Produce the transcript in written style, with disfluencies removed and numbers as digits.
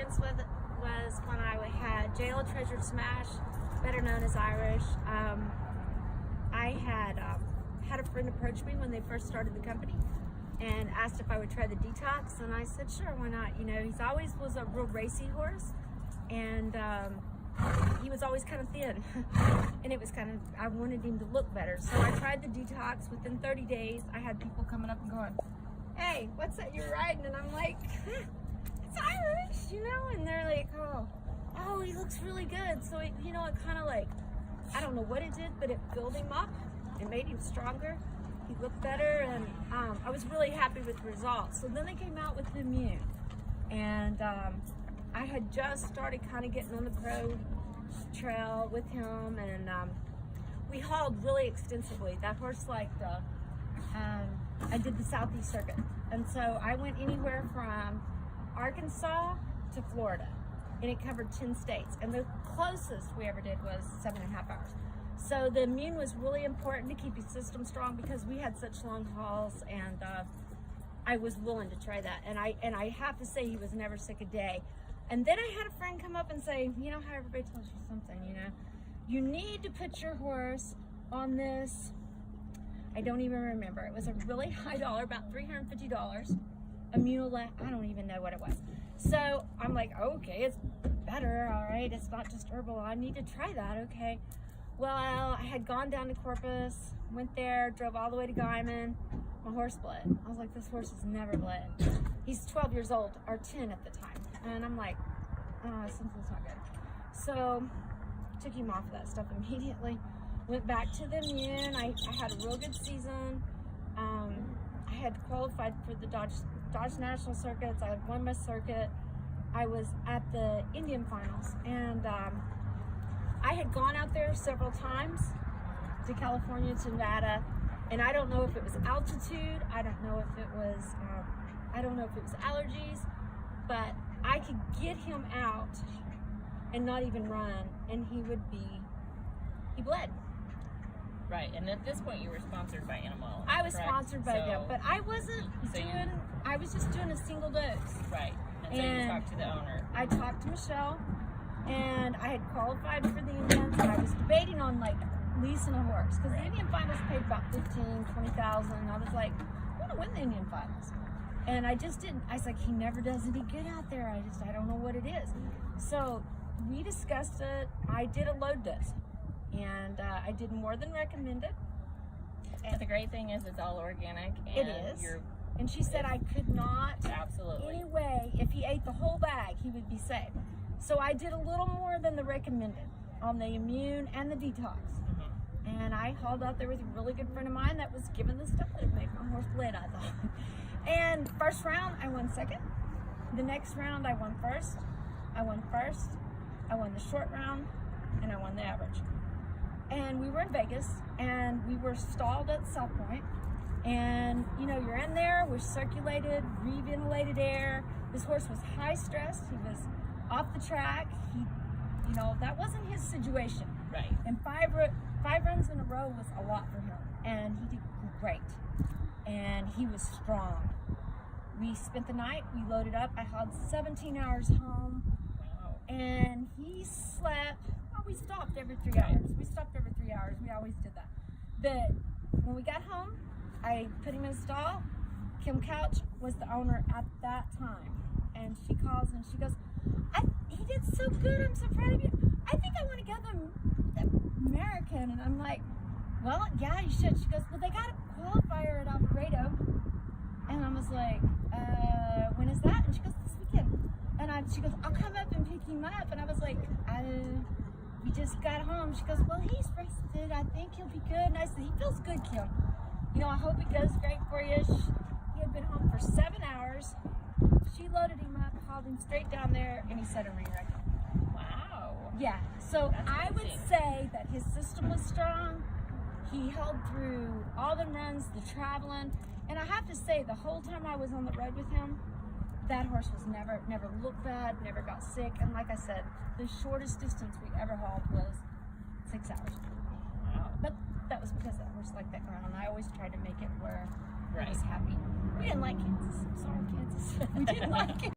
experience with it was when I had Jail Treasured Smash, better known as Irish. I had a friend approach me when they first started the company and asked if I would try the detox, and I said sure, why not? You know, he's always was a real racy horse, and he was always kind of thin and it was kind of, I wanted him to look better, so I tried the detox. Within 30 days I had people coming up and going, hey, what's that you're riding? And I'm like, it's Irish, you know, and they're like, oh, he looks really good. So it, you know, it kind of like, I don't know what it did, but it filled him up. It made him stronger. He looked better, and I was really happy with the results. So then they came out with the Immune, and I had just started kind of getting on the pro trail with him, and we hauled really extensively. That horse liked, I did the Southeast Circuit, and so I went anywhere from Arkansas to Florida, and it covered 10 states, and the closest we ever did was 7.5 hours. So the Immune was really important to keep his system strong because we had such long hauls, and I was willing to try that, and I have to say he was never sick a day. And then I had a friend come up and say, you know how everybody tells you something, you know, you need to put your horse on this, I don't even remember, it was a really high dollar, about $350, Immunolect, I don't even know what it was. So I'm like, okay, it's better, all right, it's not just herbal, I need to try that, okay. Well, I had gone down to Corpus, went there, drove all the way to Guyman, my horse bled. I was like, this horse has never bled. He's 12 years old, or 10 at the time. And I'm like, oh, something's not good. So, took him off of that stuff immediately. Went back to the Immune. I had a real good season. I had qualified for the Dodge National Circuits. I had won my circuit. I was at the Indian Finals. And I had gone out there several times to California, to Nevada. And I don't know if it was altitude. I don't know if it was, allergies. But I could get him out and not even run, and he bled. Right, and at this point you were sponsored by Animal. I was sponsored by them, but I wasn't I was just doing a single dose. Right, and so you talked to the owner. I talked to Michelle, and I had qualified for the Indians, and I was debating on like leasing a horse, because the Indian Finals paid about $15,000, $20,000, and I was like, I want to win the Indian Finals. And I just didn't, I was like, he never does any good out there. I don't know what it is. So we discussed it. I did a load dose, and I did more than recommended. But the great thing is it's all organic. And it is. And she said I could not, anyway, if he ate the whole bag, he would be safe. So I did a little more than the recommended on the Immune and the detox. And I hauled out there with a really good friend of mine that was given the stuff that would make my horse bled, I thought. And first round, I won second. The next round, I won first. I won first. I won the short round, and I won the average. And we were in Vegas, and we were stalled at South Point. And, you know, you're in there, we're circulated, reventilated air. This horse was high stressed. He was off the track. He, you know, that wasn't his situation. Right. And five runs in a row was a lot for him. And he did great. And he was strong. We spent the night, we loaded up. I hauled 17 hours home. Wow. And he slept, well, we stopped every 3 hours. We stopped every 3 hours. We always did that. But when we got home, I put him in a stall. Kim Couch was the owner at that time. And she calls and she goes, he did so good, I'm so proud of you. I think I want to go to the American. And I'm like, well, yeah, you should. She goes, well, they got a qualifier at Alvarado. And I was like, when is that? And she goes, this weekend. And she goes, I'll come up and pick him up. And I was like, we just got home. She goes, well, he's rested. I think he'll be good. And I said, he feels good, Kim. You know, I hope he does great for you. He had been home for 7 hours. She loaded him up, hauled him straight down there, and he set a re-record. Wow. Yeah, so That's I would amazing. say that his system was strong. He held through all the runs, the traveling, and I have to say, the whole time I was on the road with him, that horse was never looked bad, never got sick, and like I said, the shortest distance we ever hauled was 6 hours. Wow. But that was because that horse liked that ground. I always tried to make it where he Right. was happy. We didn't like Kansas. I'm sorry, Kansas. We didn't like it.